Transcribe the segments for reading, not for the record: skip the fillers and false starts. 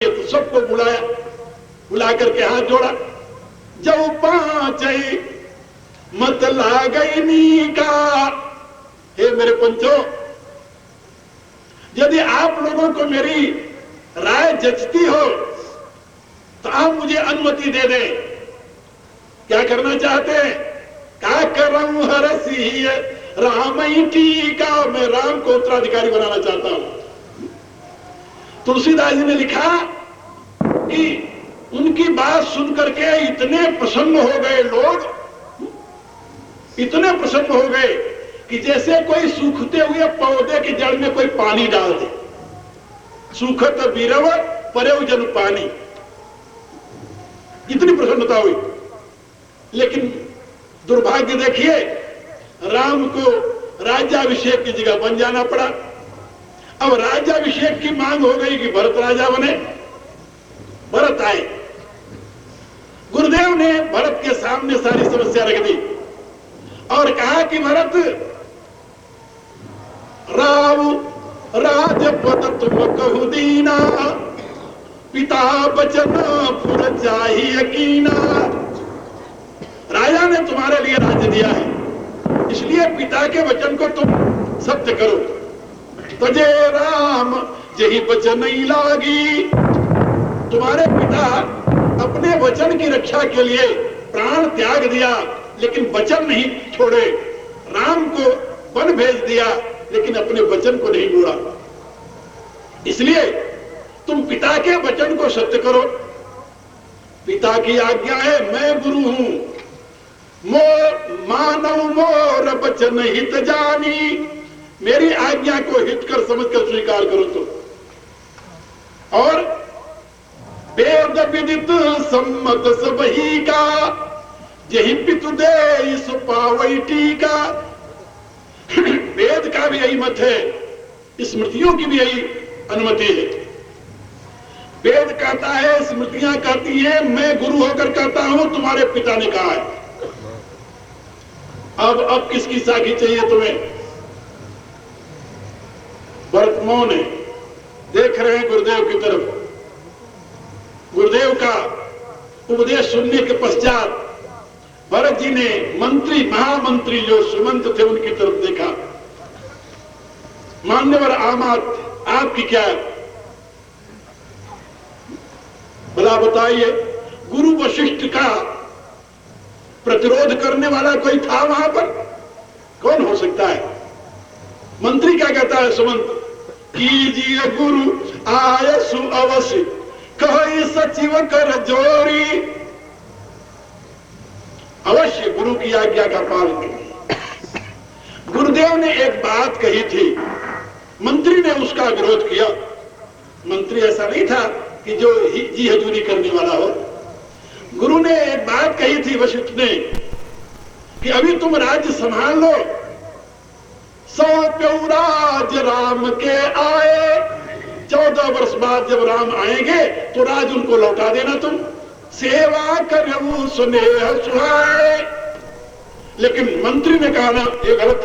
तो सबको बुलाया, बुला करके हाथ जोड़ा। जब पांच मत ला गई नी का, हे मेरे पंचों, यदि आप लोगों को मेरी राय जचती हो तो आप मुझे अनुमति दे दें। क्या करना चाहते हैं? क्या कर रहा हूं? हरसी राम की का, मैं राम को उत्तराधिकारी बनाना चाहता हूं। तुलसीदास जी ने लिखा कि उनकी बात सुनकर के इतने प्रसन्न हो गए लोग, इतने प्रसन्न हो गए कि जैसे कोई सूखते हुए पौधे की जड़ में कोई पानी डाल दे। सूखत बीरव परेव जन पानी, इतनी प्रसन्नता हुई। लेकिन दुर्भाग्य देखिए, राम को राज्याभिषेक की जगह बन जाना पड़ा। अब राज्याभिषेक की मांग हो गई कि भरत राजा बने। भरत आए, गुरुदेव ने भरत के सामने सारी समस्या रख दी और कहा कि भरत, राव राजपद तुम कहु दीना, पिता बचन फुर जाहि यकीना। राजा ने तुम्हारे लिए राज्य दिया है, इसलिए पिता के वचन को तुम सत्य करो। तजे राम यही वचन नहीं लागी। तुम्हारे पिता अपने वचन की रक्षा के लिए प्राण त्याग दिया, लेकिन वचन नहीं छोड़े। राम को वन भेज दिया, लेकिन अपने वचन को नहीं मोड़ा। इसलिए तुम पिता के वचन को सत्य करो। पिता की आज्ञा है, मैं गुरु हूं, मानव मोर वचन हित जानी। मेरी आज्ञा को हित कर समझकर स्वीकार करो तो। और वेद विदित सम्मत सबही का, यही पितु दे सो पावई टीका। वेद का भी यही मत है, स्मृतियों की भी यही अनुमति है। वेद कहता है, स्मृतियां कहती हैं, मैं गुरु होकर कहता हूं, तुम्हारे पिता ने कहा है। अब किसकी साखी चाहिए तुम्हें? भरत मौन है, देख रहे हैं गुरुदेव की तरफ। गुरुदेव का उपदेश सुनने के पश्चात भरत जी ने मंत्री, महामंत्री जो सुमंत थे, उनकी तरफ देखा। मान्यवर आमात, आपकी क्या है? भला बताइए, गुरु वशिष्ठ का प्रतिरोध करने वाला कोई था वहां पर? कौन हो सकता है? मंत्री क्या कहता है? सुमंत, कीजिए गुरु आयसु अवश्य, कहे सचिव कर जोरी। अवश्य गुरु की आज्ञा का पालन करें। गुरुदेव ने एक बात कही थी, मंत्री ने उसका विरोध किया। मंत्री ऐसा नहीं था कि जो जी हजूरी करने वाला हो। गुरु ने एक बात कही थी वशिष्ठ ने कि अभी तुम राज्य संभाल लो, सौंप्यो राज राम के आए। 14 वर्ष बाद जब राम आएंगे तो राज उनको लौटा देना तुम। सेवा करूं सुनेह सुहाए। लेकिन मंत्री ने कहा ना, ये गलत।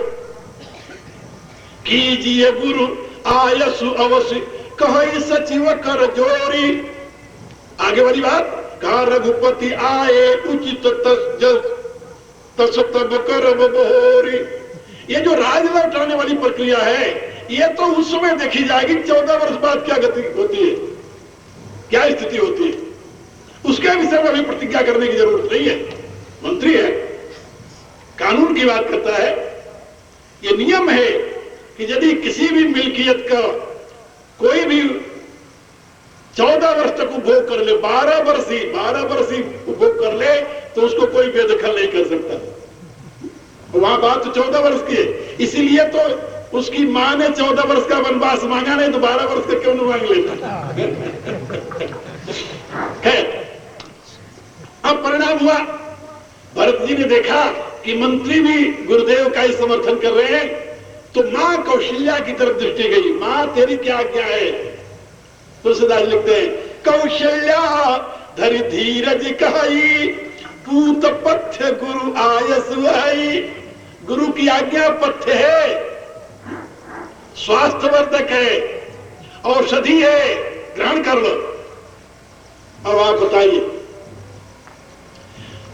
कीजिए गुरु आयसु अवश्य, कहे सचिव कर जोरी। आगे वाली बात, कहा रघुपति आए उचित तस तब कर बोरी। ये जो राज लौटाने वाली प्रक्रिया है, ये तो उस समय देखी जाएगी 14 वर्ष बाद क्या गति होती है, क्या स्थिति होती है। उसके विषय में अभी प्रतिज्ञा करने की जरूरत नहीं है। मंत्री है, कानून की बात करता है। ये नियम है कि यदि किसी भी मिल्कियत का कोई भी 14 वर्ष तक उपभोग कर ले, 12 वर्ष ही उपभोग कर ले, तो उसको कोई बेदखल नहीं कर सकता। वहां बात तो 14 वर्ष की है। इसीलिए तो उसकी मां ने 14 वर्ष का वनवास मांगा, नहीं तो 12 वर्ष का क्यों नहीं मांग लेता है। अब परिणाम हुआ, भरत जी ने देखा कि मंत्री भी गुरुदेव का ही समर्थन कर रहे हैं, तो मां कौशल्या की तरफ दृष्टि गई। मां तेरी क्या आज्ञा है? तुलसीदास लिखते हैं, कौशल्या धरि धीरज कहाई, पूत पथ्य गुरु आयस वही। गुरु की आज्ञा पथ्य है, स्वास्थ्यवर्धक है, औषधि है, ग्रहण कर लो। अब आप बताइए,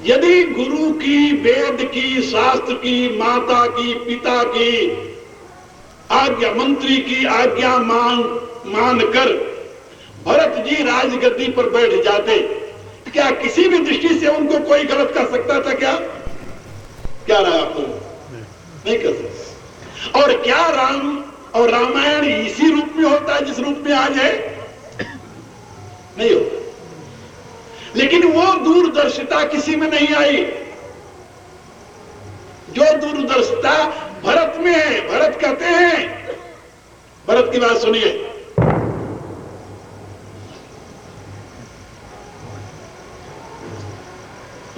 यदि गुरु की, वेद की, शास्त्र की, माता की, पिता की आज्ञा, मंत्री की आज्ञा मानकर भरत जी राजगद्दी पर बैठ जाते, क्या किसी भी दृष्टि से उनको कोई गलत कर सकता था? क्या रहा आपको? नहीं कर सकता। और क्या राम और रामायण इसी रूप में होता है जिस रूप में आज है? नहीं होता। लेकिन वो दूरदर्शिता किसी में नहीं आई जो दूरदर्शिता भरत में है। भरत कहते हैं, भरत की बात सुनिए,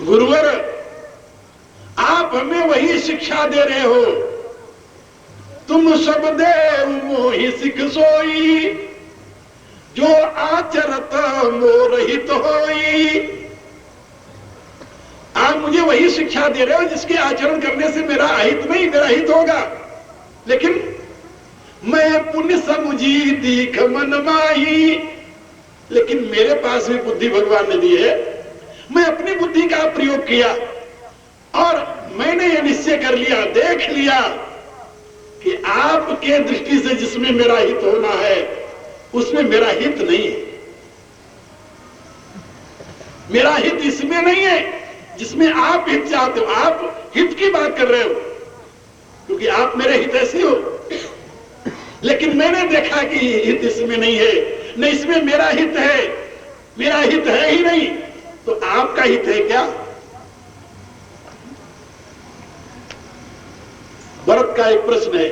गुरुवर आप हमें वही शिक्षा दे रहे हो, तुम सब देव मोहि सिख सोई, जो आचरत मोरहित होई। आप मुझे वही शिक्षा दे रहे हो जिसके आचरण करने से मेरा अहित नहीं, मेरा हित होगा। लेकिन मैं पुण्य समुझी दीख मन माही, लेकिन मेरे पास भी बुद्धि भगवान ने दी है, मैं अपनी बुद्धि का प्रयोग किया और मैंने यह निश्चय कर लिया, देख लिया कि आपके दृष्टि से जिसमें मेरा हित होना है उसमें मेरा हित नहीं है। मेरा हित इसमें नहीं है जिसमें आप हित चाहते हो। आप हित की बात कर रहे हो क्योंकि आप मेरे हित ऐसे हो, लेकिन मैंने देखा कि हित इसमें नहीं है, न इसमें मेरा हित है, मेरा हित है ही नहीं, तो आपका हित है क्या? भरत का एक प्रश्न है,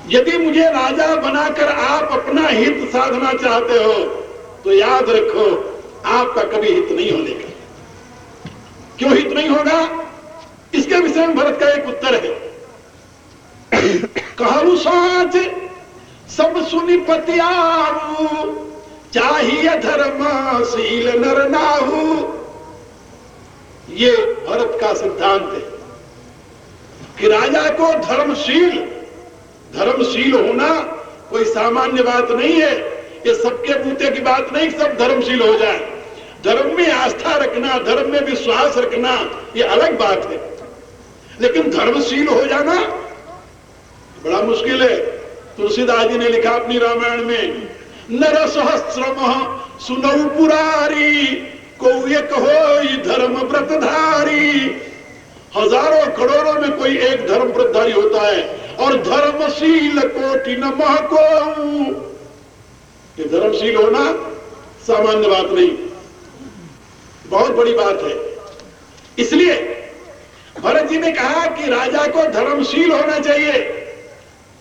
यदि मुझे राजा बनाकर आप अपना हित साधना चाहते हो तो याद रखो आपका कभी हित नहीं होने का। क्यों हित नहीं होगा? इसके विषय में भरत का एक उत्तर है, कहु साच सब सुनि पति आऊ, चाहिए धर्मशील नर नाहु। ये भरत का सिद्धांत है कि राजा को धर्मशील होना कोई सामान्य बात नहीं है। ये सबके बूते की बात नहीं, सब धर्मशील हो जाए। धर्म में आस्था रखना, धर्म में विश्वास रखना, ये अलग बात है, लेकिन धर्मशील हो जाना बड़ा मुश्किल है। तुलसीदास जी ने लिखा अपनी रामायण में, नर सहस्रम सुनऊ पुरारी, को एक होई धर्म व्रतधारी। हजारों करोड़ों में कोई एक धर्म व्रतधारी होता है, और धर्मशील कोटि न महको। ये धर्मशील होना सामान्य बात नहीं, बहुत बड़ी बात है। इसलिए भरत जी ने कहा कि राजा को धर्मशील होना चाहिए।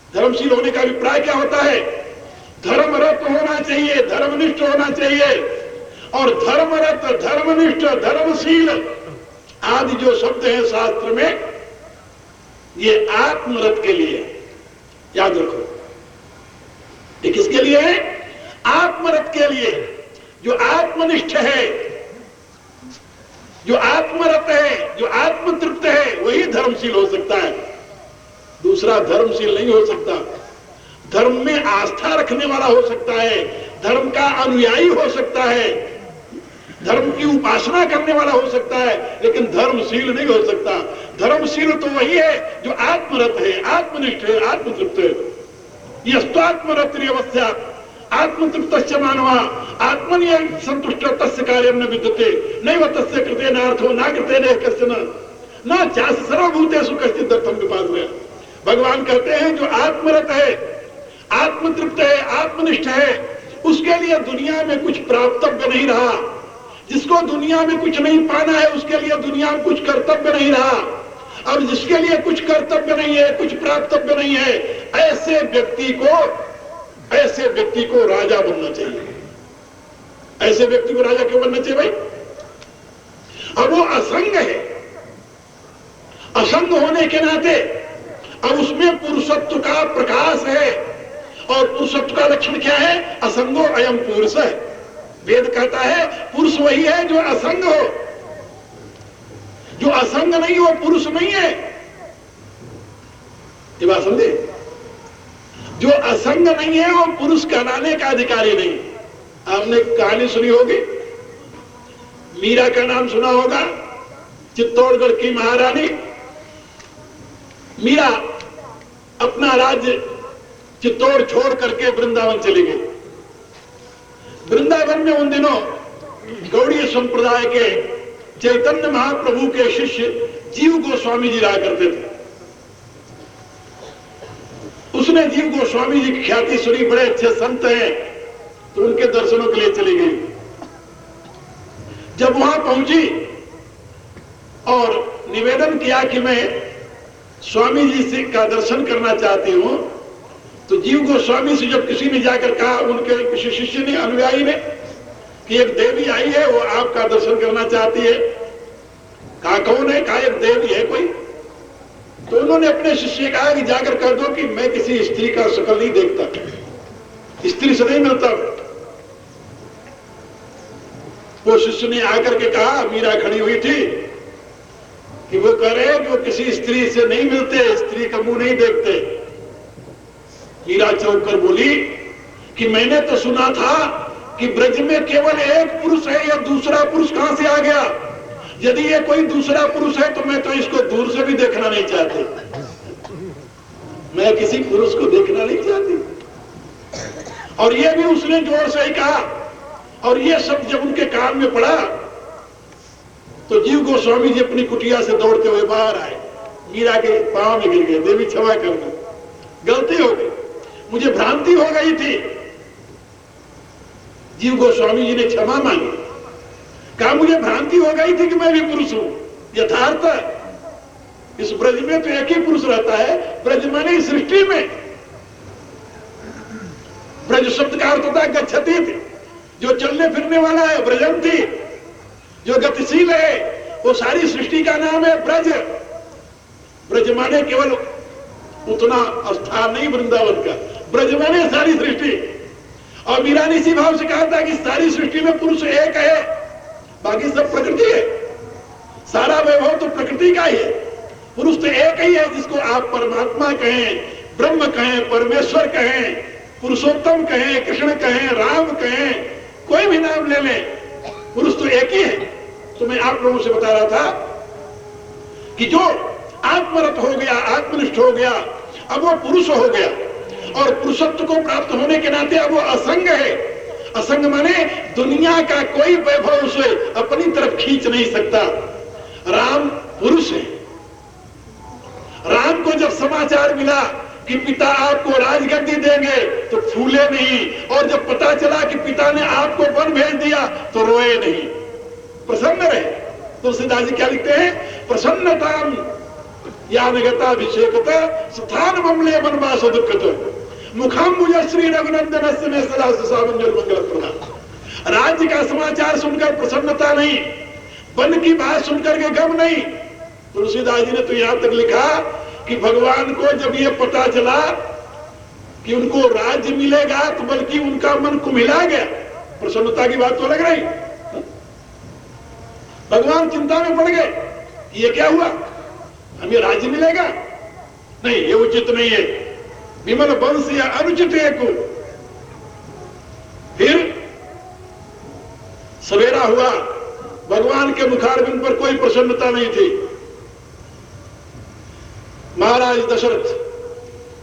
धर्मशील होने का अभिप्राय क्या होता है? धर्मरत होना चाहिए, धर्मनिष्ठ होना चाहिए। और धर्मरत, धर्मनिष्ठ, धर्मशील आदि जो शब्द हैं शास्त्र में, ये आत्मरत के लिए, याद रखो। ये किसके लिए है? आत्मरत के लिए। जो आत्मनिष्ठ है, जो आत्मरत है, जो आत्मतृप्त है, वही धर्मशील हो सकता है, दूसरा धर्मशील नहीं हो सकता। धर्म में आस्था रखने वाला हो सकता है, धर्म का अनुयायी हो सकता है, धर्म की उपासना करने वाला हो सकता है, लेकिन धर्मशील नहीं हो सकता। धर्मशील तो वही है जो आत्मरत है, आत्मनिष्ठ है, आत्मतृप्त है। यस्त्वात्मरतिरवस्यात् आत्मतृप्तश्च मानवा आत्मनि संतुष्ट तस्य कार्यं न विद्यते नैव तस्य कृते नार्थो न कृते न कश्चन न चास्य सर्वभूतेषु कश्चित् अर्थं विपाश्रयः। भगवान कहते हैं जो आत्मरत है, आत्मतृप्त है, आत्मनिष्ठ है, उसके लिए दुनिया में कुछ प्राप्तव्य नहीं रहा। जिसको दुनिया में कुछ नहीं पाना है, उसके लिए दुनिया में कुछ कर्तव्य नहीं रहा। और जिसके लिए कुछ कर्तव्य नहीं है, कुछ प्राप्तव्य नहीं है, ऐसे व्यक्ति को राजा बनना चाहिए। ऐसे व्यक्ति को राजा क्यों बनना चाहिए भाई? अब वो असंग है, असंग होने के नाते अब उसमें पुरुषत्व का प्रकाश है। और पुरुषत्व का लक्षण क्या है? असंगो अयम पुरुष है। वेद कहता है पुरुष वही है जो असंग हो। जो असंग नहीं हो पुरुष नहीं है। ये बात समझे? जो असंग नहीं है वो पुरुष कहलाने का अधिकारी नहीं। आपने कहानी सुनी होगी, मीरा का नाम सुना होगा, चित्तौड़गढ़ की महारानी मीरा अपना राज्य चित्तौड़ छोड़ करके वृंदावन चली गई। वृंदावन में उन दिनों गौड़ीय संप्रदाय के चैतन्य महाप्रभु के शिष्य जीव गोस्वामी जी रहा करते थे। उसने जीव गोस्वामी जी की ख्याति सुनी, बड़े अच्छे संत हैं, तो उनके दर्शनों के लिए चली गई। जब वहां पहुंची और निवेदन किया कि मैं स्वामी जी से का दर्शन करना चाहती हूं, तो जीव गोस्वामी से जब किसी ने जाकर कहा, उनके किसी शिष्य ने, अनुयायी ने, कि एक देवी आई है, वो आपका दर्शन करना चाहती है। कहा कौन है? कहा एक देवी है कोई। तो उन्होंने अपने शिष्य कहा कि जाकर कह दो कि मैं किसी स्त्री का शक्ल नहीं देखता, स्त्री से नहीं मिलता। वो शिष्य ने आकर के कहा, मीरा खड़ी हुई थी, कि वो कह रहे कि वो किसी स्त्री से नहीं मिलते, स्त्री का मुंह नहीं देखते। मीरा चौंक कर बोली कि मैंने तो सुना था कि ब्रज में केवल एक पुरुष है, या दूसरा पुरुष कहां से आ गया? यदि ये कोई दूसरा पुरुष है तो मैं तो इसको दूर से भी देखना नहीं चाहती, मैं किसी पुरुष को देखना नहीं चाहती। और ये भी उसने जोर से ही कहा। और ये सब जब उनके कान में पड़ा तो जीव गोस्वामी जी अपनी कुटिया से दौड़ते हुए बाहर आए, मीरा के पांव में गिर गए, देवी क्षमा करना, गलती हो गई, मुझे भ्रांति हो गई थी। जीव गोस्वामी जी ने क्षमा मांगी, कहा मुझे भ्रांति हो गई थी कि मैं भी पुरुष हूं। यथार्थ इस ब्रज में तो एक ही पुरुष रहता है, ब्रज माने सृष्टि में। ब्रज शब्द का अर्थ होता है गच्छति थी, जो चलने फिरने वाला है, ब्रजंती जो गतिशील है, वो सारी सृष्टि का नाम है ब्रज। ब्रज माने केवल उतना स्थान नहीं वृंदावन का, ब्रज माने सारी सृष्टि। और मीरा ने इसी भाव से कहा था कि सारी सृष्टि में पुरुष एक है, बाकी सब प्रकृति है, सारा वैभव तो प्रकृति का ही है, पुरुष तो एक ही है, जिसको आप परमात्मा कहें, ब्रह्म कहें, परमेश्वर कहें, पुरुषोत्तम कहें, कृष्ण कहें, राम कहें, कोई भी नाम ले लें, पुरुष तो एक ही है। तो मैं आप लोगों से बता रहा था कि जो आत्मरत हो गया, आत्मनिष्ठ हो गया, अब वो पुरुष हो गया, और पुरुषत्व को प्राप्त होने के नाते अब वो असंग है। असंग माने दुनिया का कोई वैभव उसे अपनी तरफ खींच नहीं सकता। राम पुरुष है। राम को जब समाचार मिला कि पिता आपको राजगद्दी देंगे तो फूले नहीं, और जब पता चला कि पिता ने आपको वन भेज दिया तो रोए नहीं, प्रसन्न रहे। तुलसीदास जी क्या लिखते हैं? प्रसन्नता या निगताभिषेकता स्थान ममले वनवास दुखत मुखाम्बुज श्री रघुनंदन में सदा सावंजल मंगल प्रदान। राज्य का समाचार सुनकर प्रसन्नता नहीं, वन की बात सुनकर के गम नहीं। तुलसीदास जी ने तो यहां तक लिखा कि भगवान को जब ये पता चला कि उनको राज्य मिलेगा तो बल्कि उनका मन कुम्हिला गया। प्रसन्नता की बात तो लग रही, भगवान चिंता में पड़ गए, ये क्या हुआ, हमें राज्य मिलेगा? नहीं, ये उचित नहीं है, विमल वंश या अनुचित है को। फिर सवेरा हुआ, भगवान के मुखारबिंद पर कोई प्रसन्नता नहीं थी। महाराज दशरथ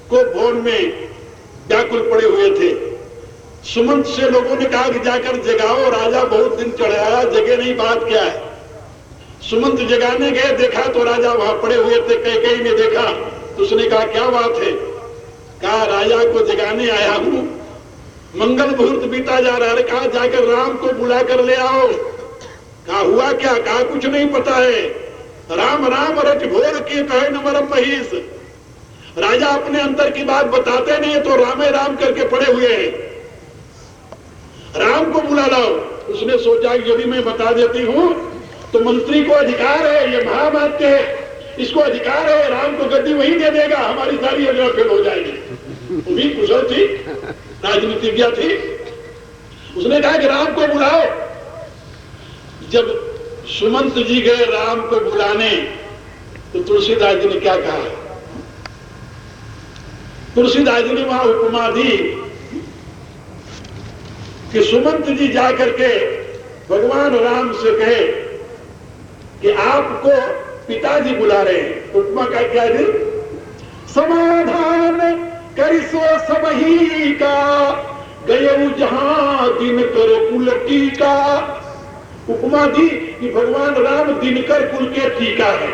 को भवन में व्याकुल पड़े हुए थे। सुमंत से लोगों ने कहा कि जाकर जगाओ, राजा बहुत दिन चढ़ाया, जगे नहीं, बात क्या है? सुमंत जगाने गए, देखा तो राजा वहां पड़े हुए थे। कैकेयी ने देखा तो उसने कहा क्या बात है? कहा राजा को जगाने आया हूं, मंगल मुहूर्त बीता जा रहा है। कहा जाकर राम को बुला कर ले आओ। कहा हुआ क्या? कहा कुछ नहीं पता है, राम राम रट भोर के कहे न मरम महीस। राजा अपने अंतर की बात बताते नहीं तो रामे राम करके पड़े हुए हैं, राम को बुला लाओ। उसने सोचा कि यदि मैं बता देती हूं तो मंत्री को अधिकार है, ये महावाक्य है, इसको अधिकार है, राम को गद्दी वही दे देगा, हमारी सारी योजना फेल हो जाएगी। वो भी कुशल थी, राजनीतिज्ञ थी। उसने कहा कि राम को बुलाओ। जब सुमंत जी गए राम को बुलाने तो तुलसीदास जी ने क्या कहा? तुलसीदास जी ने वहां उपमा दी कि सुमंत जी जाकर के भगवान राम से कहे कि आपको पिताजी बुला रहे हैं। उपमा का क्या जी? समाधान करिसो सबही का, गयऊ जहां दिनकर कुल टीका। उपमा दी कि भगवान राम दिनकर कुल के टीका है।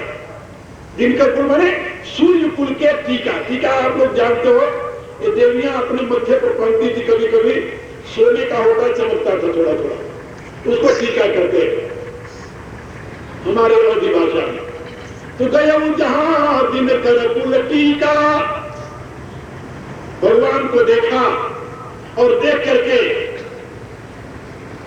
दिनकर कुल माने सूर्य कुल के टीका। टीका आप लोग जानते हो, ये देवियां अपने मध्य पर पहनती थी, कभी कभी सोने का होता, चमकता था थोड़ा थोड़ा, उसको टीका करते हमारे अवधि भाषा में। तो गयऊ जहां दिनकर कुल टीका, भगवान को देखा और देख करके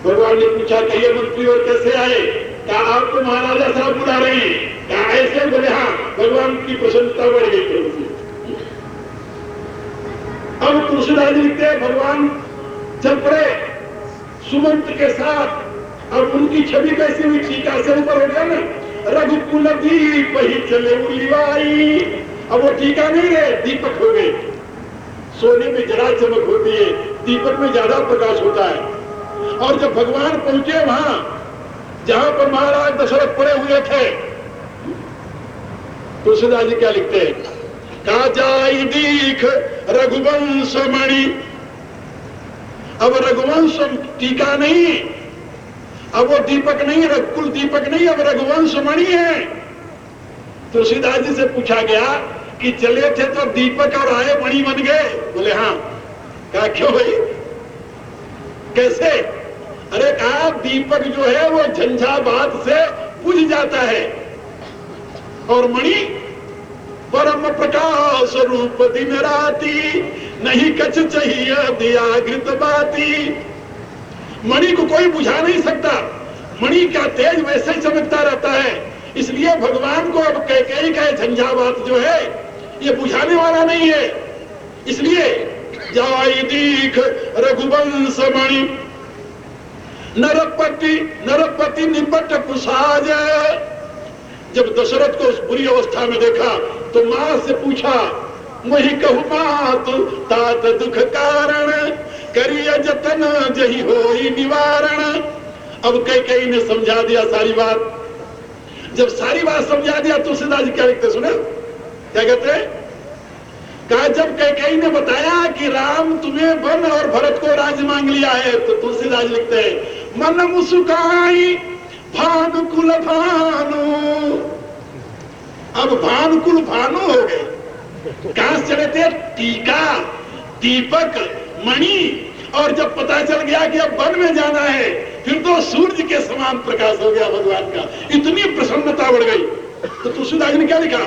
भगवान ने पूछा कि ये मंत्री और कैसे आए? क्या आपको महाराजा साहब बुला रहे हैं? क्या ऐसे? बोले हाँ। भगवान की प्रसन्नता बढ़ गई थोड़ी सी। अब तुलसीदास जी लिखते हैं भगवान चल पड़े सुमंत के साथ। अब उनकी छवि कैसी हुई? टीका से ऊपर हो गया ना, रघुकुल दीप ही चले उलिवाई। अब वो टीका नहीं रहे, दीपक हो गए। सोने में जरा चमक होती है, दीपक में ज्यादा प्रकाश होता है। और जब भगवान पहुंचे वहां जहां पर महाराज दशरथ पड़े हुए थे, तुलसीदास जी क्या लिखते हैं? का जाई दीख रघुवंश मणि। अब रघुवंश टीका नहीं, अब वो दीपक नहीं, रघुकुल दीपक नहीं, अब रघुवंश मणि है। तुलसीदास जी से पूछा गया कि चले थे तो दीपक और आए मणि बन गए? बोले हाँ। कहा क्यों भाई, कैसे? अरे कहा दीपक जो है वो झंझावात से बुझ जाता है, और मणि परम प्रकाश रूप दिन राती, नहीं कछ चाहिए दिया घृत बाती। मणि को कोई बुझा नहीं सकता, मणि का तेज वैसे ही चमकता रहता है। इसलिए भगवान को अब कैकेयी का झंझावात जो है ये बुझाने वाला नहीं है। इसलिए जाई दीख रघुवंश मणि, नरपति निपट कुसाज। जब दशरथ को उस बुरी अवस्था में देखा तो मां से पूछा, वही कहू मात तात दुख कारण, करिय जतन जही होई निवारण। अब कैकेयी ने समझा दिया सारी बात। जब सारी बात समझा दिया तुलसीदास जी क्या लिखते सुने, क्या कहते हैं? कहा जब कैकेयी ने बताया कि राम तुम्हें वन और भरत को राज्य मांग लिया है, तो तुलसीदास जी लिखते हैं, मन मुस्काई भानुकुल भानु। अब भानुकुल भानु हो गए। कहां से चले थे? टीका, दीपक, मणि। और जब पता चल गया कि अब वन में जाना है, फिर तो सूर्य के समान प्रकाश हो गया भगवान का। इतनी प्रसन्नता बढ़ गई। तो तुलसीदास जी ने क्या लिखा?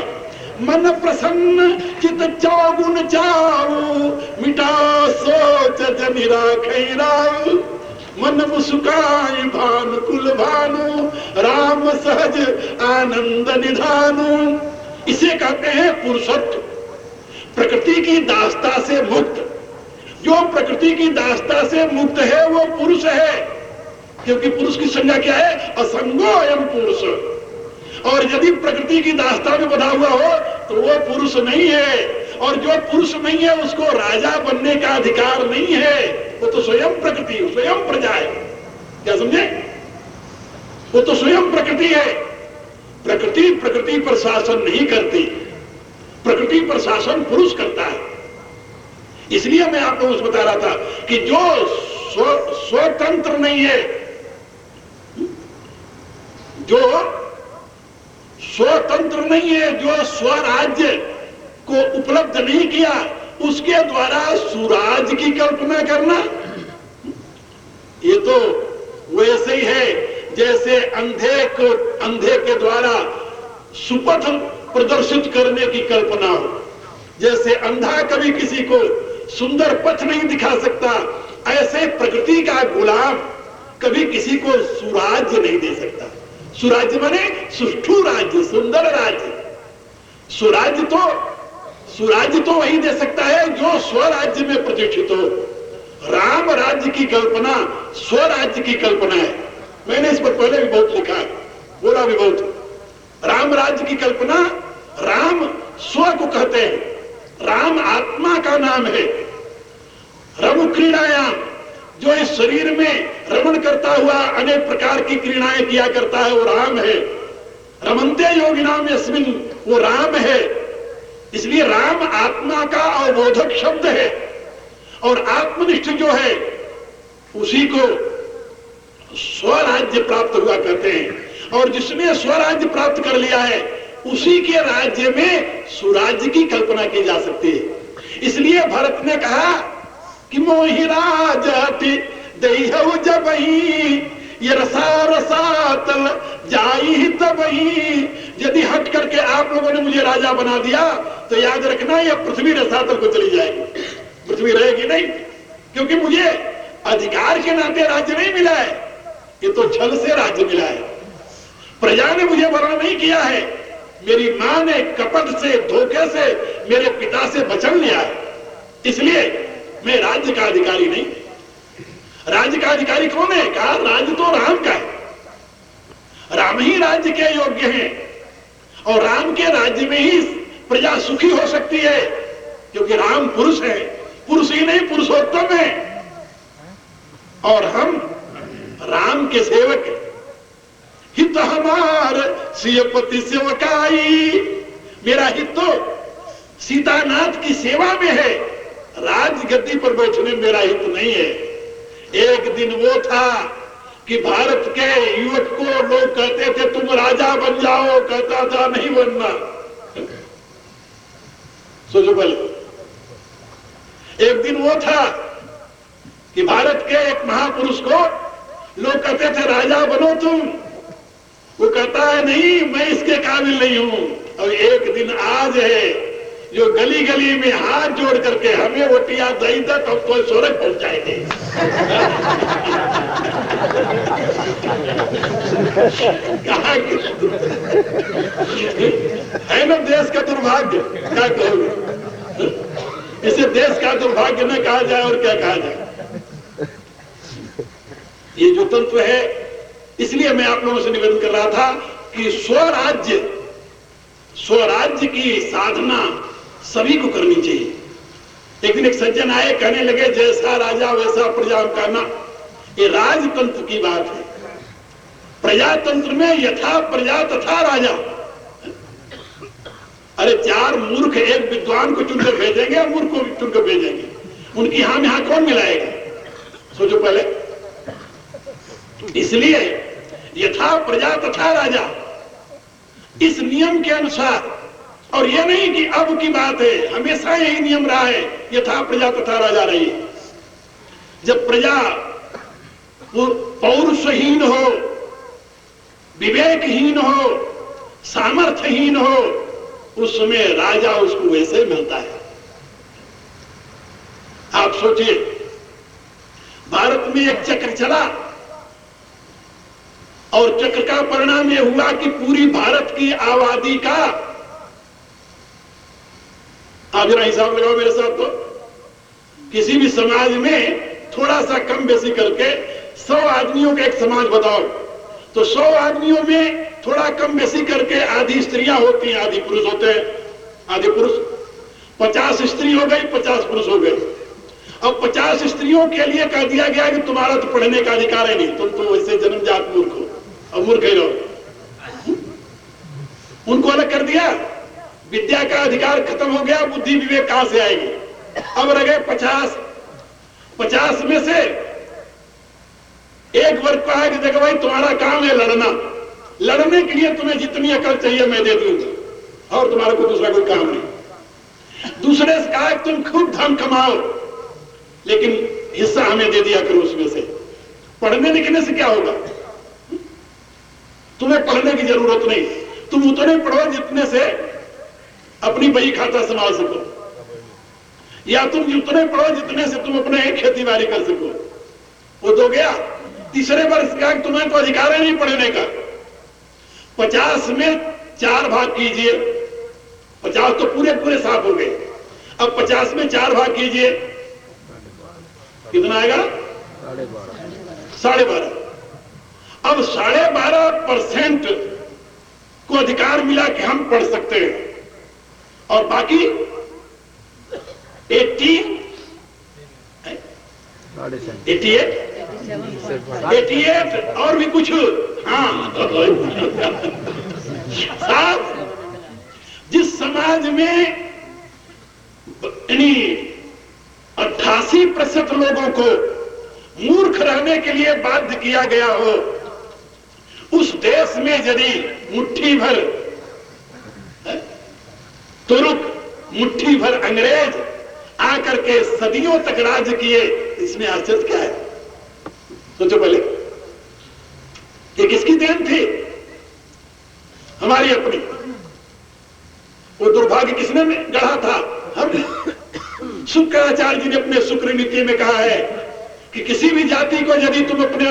मन प्रसन्न चित चौगुन चाऊ, मिटा सोच जनि राखै राऊ। मन मुस्काई भानुकुल भानु, राम सहज आनंद निधानु। इसे कहते हैं पुरुषत्व, प्रकृति की दास्ता से मुक्त। जो प्रकृति की दास्ता से मुक्त है वो पुरुष है, क्योंकि पुरुष की संज्ञा क्या है? असंगो अयम पुरुष। और यदि प्रकृति की दास्ता में बधा हुआ हो तो वो पुरुष नहीं है, और जो पुरुष नहीं है उसको राजा बनने का अधिकार नहीं है। वो तो स्वयं प्रकृति, स्वयं प्रजा है। क्या समझे? वो तो स्वयं प्रकृति है। प्रकृति पर शासन नहीं करती, प्रकृति पर शासन पुरुष करता है। इसलिए मैं आपको उस बता रहा था कि जो स्वतंत्र नहीं है, जो स्वतंत्र नहीं है, जो स्वराज्य को उपलब्ध नहीं किया, उसके द्वारा सुराज की कल्पना करना, ये तो वैसे ही है जैसे अंधे के द्वारा सुपथ प्रदर्शित करने की कल्पना हो। जैसे अंधा कभी किसी को सुंदर पथ नहीं दिखा सकता, ऐसे प्रकृति का गुलाम कभी किसी को सुराज्य नहीं दे सकता। सुराज्य माने सुष्ठु राज्य, सुंदर राज्य। सुराज्य तो वही दे सकता है जो स्वराज्य में प्रतिष्ठित हो। राम राज्य की कल्पना स्वराज्य की कल्पना है। मैंने इस पर पहले भी बहुत लिखा है, बोला भी बहुत। राम राज्य की कल्पना, राम स्व को कहते हैं, राम आत्मा का नाम है। रमु क्रीड़ायाम, जो इस शरीर में रमण करता हुआ अनेक प्रकार की क्रीड़ाएं किया करता है, वो राम है। रमन्ते योगिनाम यस्मिन, वो राम है। इसलिए राम आत्मा का अवबोधक शब्द है। और आत्मनिष्ठ जो है उसी को स्वराज्य प्राप्त हुआ कहते हैं। और जिसने स्वराज्य प्राप्त कर लिया है उसी के राज्य में सुराज्य की कल्पना की जा सकती है। इसलिए भरत ने कहा कि मोहि राज दईहु जबहि, ये रसा रसातल जाई तबहि। यदि हट करके आप लोगों ने मुझे राजा बना दिया तो याद रखना ये पृथ्वी रसातल को चली जाएगी, पृथ्वी रहेगी नहीं। क्योंकि मुझे अधिकार के नाते राज्य नहीं मिला है, ये तो छल से राज्य मिला है। प्रजा ने मुझे वर्ण नहीं किया है, मेरी मां ने कपट से धोखे से मेरे पिता से वचन लिया है। इसलिए मैं राज्य का अधिकारी नहीं। राज्य का अधिकारी कौन है? कहा राज्य तो राम का है, राम ही राज्य के योग्य हैं। और राम के राज्य में ही प्रजा सुखी हो सकती है, क्योंकि राम पुरुष है, पुरुष ही नहीं पुरुषोत्तम है। और हम राम के सेवक हैं। हित हमार सियपति सेवकाई, मेरा हित तो सीतानाथ की सेवा में है, राज गद्दी पर बैठने मेरा हित नहीं है। एक दिन वो था कि भारत के युवक को लोग कहते थे तुम राजा बन जाओ, कहता था नहीं बनना। सोचो पहले, एक दिन वो था कि भारत के एक महापुरुष को लोग कहते थे राजा बनो तुम, वो कहता है नहीं मैं इसके काबिल नहीं हूं। और एक दिन आज है जो गली गली में हाथ जोड़ करके हमें वोटियां दई तक हम कोई स्वर्ग पहुंच जाएंगे। कहा है ना देश का दुर्भाग्य, क्या कहोगे? इसे देश का दुर्भाग्य न कहा जाए और क्या कहा जाए। ये जो तंत्र है, इसलिए मैं आप लोगों से निवेदन कर रहा था कि स्वराज्य की साधना सभी को करनी चाहिए। एक दिन एक सज्जन आए, कहने लगे जैसा राजा वैसा प्रजा करना। ये राजतंत्र की बात है। प्रजातंत्र में यथा प्रजा तथा राजा। अरे चार मूर्ख एक विद्वान को चुनकर भेजेंगे, मूर्ख को चुनकर भेजेंगे, उनकी हम यहां कौन मिलाएगा? सोचो पहले। इसलिए यथा प्रजा तथा राजा, इस नियम के अनुसार। और यह नहीं कि अब की बात है, हमेशा यही नियम रहा है, यथा प्रजा तथा राजा रही। जब प्रजा वो पौरुषहीन हो, विवेकहीन हो, सामर्थ्यहीन हो, उस समय राजा उसको वैसे मिलता है। आप सोचिए, भारत में एक चक्र चला और चक्र का परिणाम यह हुआ कि पूरी भारत की आबादी का, आप जरा हिसाब लगाओ मेरे साथ, तो किसी भी समाज में थोड़ा सा कम बेसी करके 100 आदमियों का एक समाज बताओ, तो 100 आदमियों में थोड़ा कम बेसी करके आधी स्त्रियां होती हैं, आधी पुरुष होते हैं, आधे पुरुष। 50 स्त्री हो गई, 50 पुरुष हो गए। अब 50 स्त्रियों के लिए कह दिया गया कि तुम्हारा तो पढ़ने का अधिकार है नहीं, तुम तो वैसे जन्मजात मूर्ख हो, अब मूर्ख ही रहो। उनको अलग कर दिया, विद्या का अधिकार खत्म हो गया, बुद्धि विवेक कहां से आएगी? अब रह गए 50। 50 में से एक वर्ग कहा कि देखो भाई तुम्हारा काम है लड़ना, लड़ने के लिए तुम्हें जितनी अकल चाहिए मैं दे दूंगा, और तुम्हारा कोई दूसरा कोई काम नहीं। दूसरे से कहा कि तुम खूब धन कमाओ, लेकिन हिस्सा हमें दे दिया करो उसमें से। पढ़ने लिखने से क्या होगा? तुम्हें पढ़ने की जरूरत नहीं, तुम उतने पढ़ो जितने से अपनी बही खाता संभाल सको, या तुम उतने पढ़ो जितने से तुम अपने खेती बाड़ी कर सको। वो तो गया। तीसरे वर्ष का तुम्हें तो अधिकार है नहीं पढ़ने का। 50 में 4 भाग कीजिए, 50 तो पूरे पूरे साफ हो गए। अब 50 में 4 भाग कीजिए, कितना आएगा? 12.5। अब 12.5% को अधिकार मिला कि हम पढ़ सकते हैं, और बाकी 88 और भी कुछ। हाँ साहब, जिस समाज में 88% लोगों को मूर्ख रहने के लिए बाध्य किया गया हो, उस देश में यदि मुट्ठी भर तुर्क, मुट्ठी भर अंग्रेज आकर के सदियों तक राज्य किए, इसमें आश्चर्य क्या है? सोचो पहले, ये किसकी देन थी? हमारी अपनी। वो दुर्भाग्य किसने गढ़ा था? हमने। शुक्राचार्य जी ने अपने शुक्र नीति में कहा है कि किसी भी जाति को यदि तुम अपने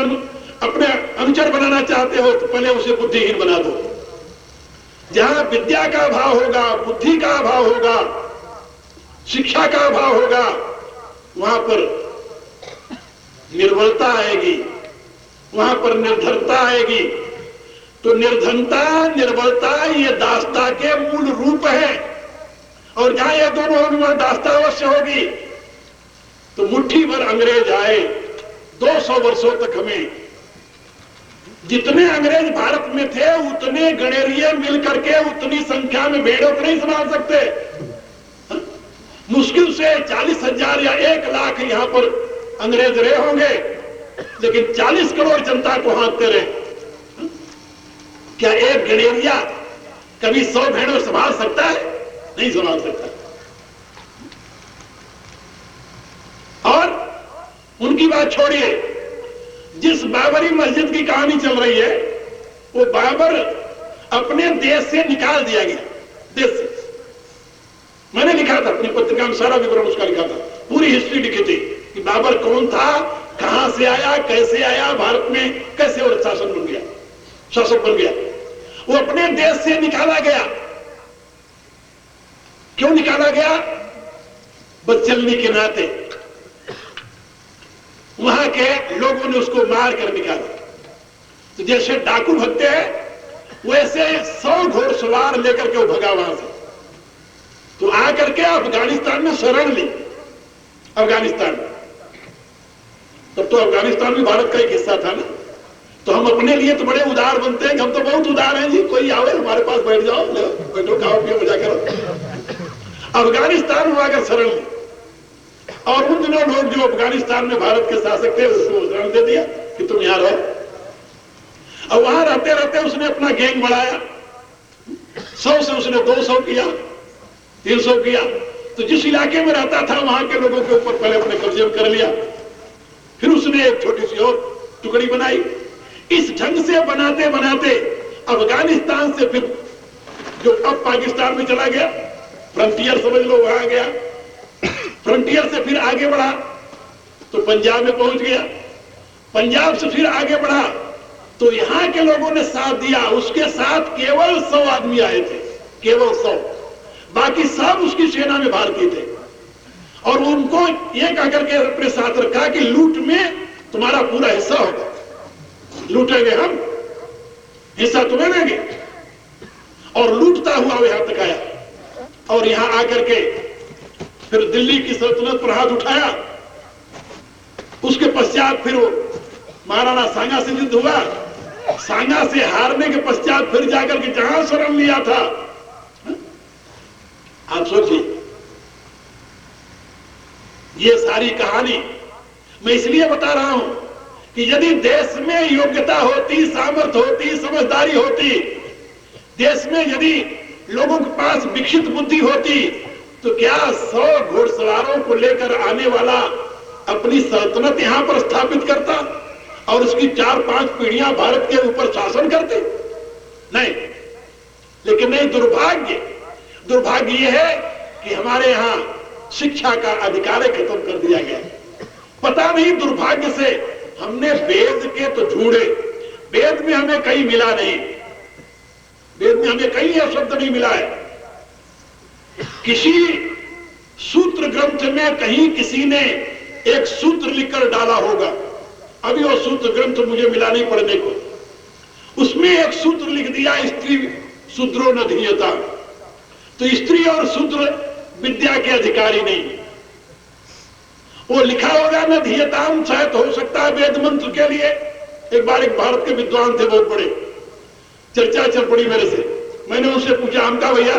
अनुचर बनाना चाहते हो तो पहले उसे बुद्धिहीन बना दो। जहां विद्या का अभाव होगा, बुद्धि का अभाव होगा, शिक्षा का अभाव होगा, वहां पर निर्बलता आएगी, वहां पर निर्धनता आएगी। तो निर्धनता, निर्बलता ये दासता के मूल रूप है। और जहां ये दोनों होंगे वहां दासता अवश्य होगी। तो मुट्ठी भर अंग्रेज आए, 200 वर्षों तक हमें, जितने अंग्रेज भारत में थे उतने गणेरिये मिलकर के उतनी संख्या में भेड़ों को नहीं संभाल सकते। मुश्किल से 40,000 या 1 लाख यहां पर अंग्रेज रहे होंगे, लेकिन 40 करोड़ जनता को हाँकते रहे। क्या एक गणेरिया कभी 100 भेड़ों संभाल सकता है? नहीं संभाल सकता। और उनकी बात छोड़िए, जिस बाबरी मस्जिद की कहानी चल रही है, वो बाबर अपने देश से निकाल दिया गया। देश से मैंने लिखा था अपनी पत्रिका में, सारा विवरण उसका लिखा था, पूरी हिस्ट्री लिखी थी कि बाबर कौन था, कहां से आया, कैसे आया, भारत में कैसे और शासन बन गया, शासक बन गया। वो अपने देश से निकाला गया। क्यों निकाला गया? बदचलनी के नाते वहां के लोगों ने उसको मार कर निकाला। तो जैसे डाकू भगते हैं वैसे 100 घोड़सवार लेकर के वो भगा वहां से। तो आकर के अफगानिस्तान में शरण ली। अफगानिस्तान, तब तो अफगानिस्तान भी भारत का एक हिस्सा था ना। तो हम अपने लिए तो बड़े उदार बनते हैं, हम तो बहुत उदार हैं जी, कोई आवे हमारे पास बैठ जाओ, बैठो, खाओ पियो, मजा करो। अफगानिस्तान में आकर शरण ली। और उन दिनों लोग जो अफगानिस्तान में भारत के शासक थे उसको शरण दे दिया कि तुम यहां रहो। और वहां रहते रहते उसने अपना गैंग बढ़ाया। 100 से उसने 200 किया, 300 किया। तो जिस इलाके में रहता था वहां के लोगों के ऊपर पहले अपने कब्जे कर लिया। फिर उसने एक छोटी सी और टुकड़ी बनाई। इस ढंग से बनाते बनाते अफगानिस्तान से फिर जो अब पाकिस्तान में चला गया, फ्रंटियर समझ लो, वहां गया। फ्रंटियर से फिर आगे बढ़ा तो पंजाब में पहुंच गया। पंजाब से फिर आगे बढ़ा तो यहां के लोगों ने साथ दिया। उसके साथ केवल 100 आदमी आए थे, केवल 100। बाकी सब उसकी सेना में भारतीय थे। और उनको ये कहकर के अपने साथ रखा कि लूट में तुम्हारा पूरा हिस्सा होगा, लूटेंगे हम, हिस्सा तुम्हें देंगे। और लूटता हुआ वो यहां तक आया। और यहां आकर के फिर दिल्ली की सल्तनत पर हाथ उठाया। उसके पश्चात फिर वो महाराणा सांगा से युद्ध हुआ। सांगा से हारने के पश्चात फिर जाकर के जहां शरण लिया था, आप सोचिए, ये सारी कहानी मैं इसलिए बता रहा हूं कि यदि देश में योग्यता होती, सामर्थ्य होती, समझदारी होती, देश में यदि लोगों के पास विकसित बुद्धि होती, तो क्या 100 घोड़सवारों को लेकर आने वाला अपनी सल्तनत यहां पर स्थापित करता और उसकी 4-5 पीढ़ियां भारत के ऊपर शासन करते? नहीं। लेकिन नहीं, दुर्भाग्य यह है कि हमारे यहां शिक्षा का अधिकार खत्म कर दिया गया। पता नहीं दुर्भाग्य से हमने वेद के तो ढूंढे, वेद में हमें कहीं मिला नहीं, वेद में हमें कहीं यह शब्द नहीं मिला है। किसी सूत्र ग्रंथ में कहीं किसी ने एक सूत्र लिखकर डाला होगा, अभी वो सूत्र ग्रंथ मुझे मिला नहीं पढ़ने को। उसमें एक सूत्र लिख दिया, स्त्री शूद्रो न धीयता। तो स्त्री और शूद्र विद्या के अधिकारी नहीं, वो लिखा होगा न धीयताम, शायद हो सकता है वेद मंत्र के लिए। एक बार एक भारत के विद्वान थे बहुत बड़े, चर्चा चल पड़ी मेरे से। मैंने उनसे पूछा, हम कहा भैया